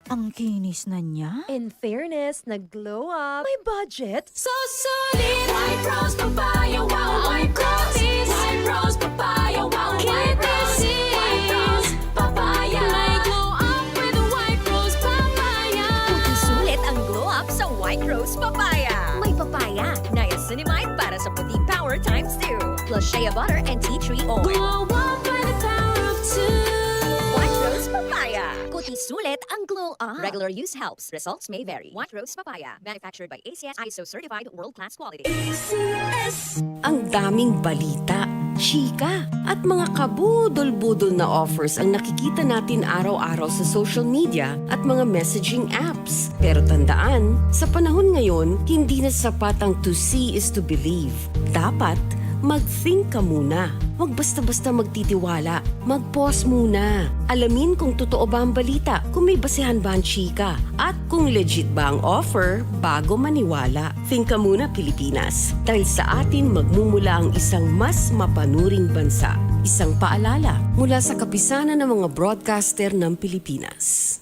Ang kinis na niya. In fairness, nag-glow up. May budget. So solid, white rose papaya, wow, white rose, white rose papaya, wow, white rose, white rose papaya. May glow up with a white rose papaya. Sulit ang glow up sa White Rose Papaya. May papaya, niacinamide para sa puti power times 2. Plus shea butter and tea tree oil. Glow up with the power of 2. White Rose Papaya. Kuti sulit ang glow up. Regular use helps. Results may vary. White Rose Papaya. Manufactured by ACS ISO certified world-class quality. Ang daming balita, chika, at mga kabudol-budol na offers ang nakikita natin araw-araw sa social media at mga messaging apps. Pero tandaan, sa panahon ngayon, hindi na sapat ang to see is to believe. Dapat, mag-think ka muna. Huwag basta-basta magtitiwala. Mag-pause muna. Alamin kung totoo ba ang balita, kung may basehan ba ang chika, at kung legit ba ang offer bago maniwala. Think ka muna, Pilipinas. Dahil sa atin magmumula ang isang mas mapanuring bansa. Isang paalala mula sa kapisanan ng mga broadcaster ng Pilipinas.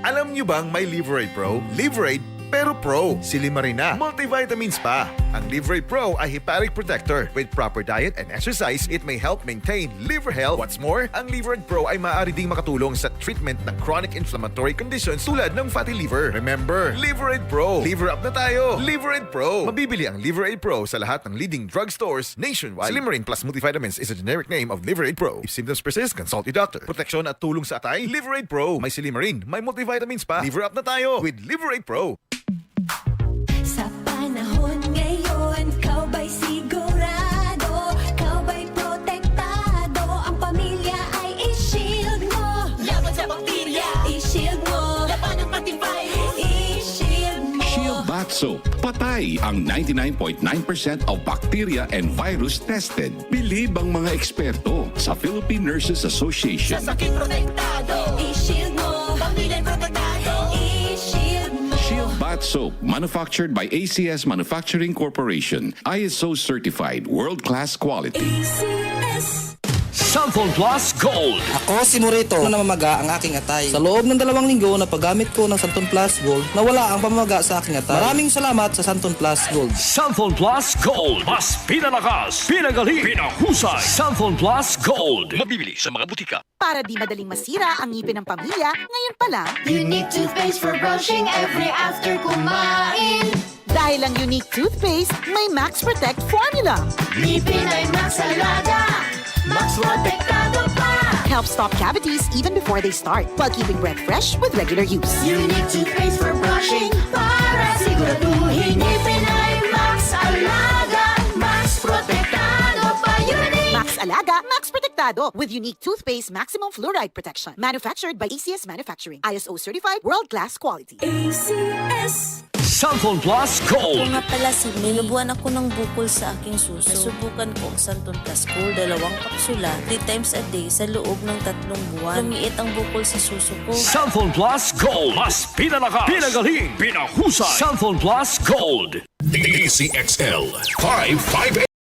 Alam niyo bang may Liverade Pro? Liverade pero Pro. Silimarin na. Multivitamins pa. Ang Liverade Pro ay hepatic protector. With proper diet and exercise, it may help maintain liver health. What's more, ang Liverade Pro ay maaari ding makatulong sa treatment ng chronic inflammatory conditions tulad ng fatty liver. Remember, Liverade Pro. Liver up na tayo. Liverade Pro. Mabibili ang Liverade Pro sa lahat ng leading drugstores nationwide. Silimarin plus multivitamins is a generic name of Liverade Pro. If symptoms persist, consult your doctor. Proteksyon at tulong sa atay, Liverade Pro. May Silimarin, may multivitamins pa. Liver up na tayo with Liverade Pro. Sa panahon ngayon, kau ba'y sigurado? Kau ba'y protektado? Ang pamilya ay i-shield mo. Laban sa bakterya, i-shield mo. Laban ng pating virus, i-shield mo. Shield Bath Soap. Patay ang 99.9% of bacteria and virus tested. Bilib ang mga eksperto sa Philippine Nurses Association. Sa sakit protektado, i-shield mo. Pamilya protektado, i-shield mo. Shield Bath Soap, manufactured by ACS Manufacturing Corporation. ISO certified, world-class quality. ACS. Samphon Plus Gold. Ako si Morito na namamaga ang aking atay. Sa loob ng 2 linggo na paggamit ko ng Santon Plus Gold, nawala ang pamamaga sa aking atay. Maraming salamat sa Santon Plus Gold. Samphon Plus Gold. Mas pinalakas, pinagaling, pinahusay. Samphon Plus Gold. Mabibili sa mga butika. Para di madaling masira ang ngipin ng pamilya, ngayon pa lang, Unique toothpaste for brushing every after kumain. dahil ang unique toothpaste, may Max Protect formula. Ngipin ay Max Alaga, Max Protektado pa. Helps stop cavities even before they start, while keeping breath fresh with regular use. Unique toothpaste for brushing para siguraduhin ngipin ay Max Alaga, Max Protektado pa. Unique. Max Alaga, Max Protectado with unique toothpaste maximum fluoride protection. Manufactured by ACS Manufacturing. ISO certified world-class quality. ACS. Samphon Plus Gold. Kung nga pala si Nilubuan ako ng bukol sa aking suso. Nasubukan ko ang Santon Plus Gold, 2 kapsula, 3 times a day sa loob ng 3 buwan. Lumiit ang bukol sa suso ko. Samphon Plus Gold. Mas pinalakas, pinagaling, pinahusay. Samphon Plus Gold. DCXL 558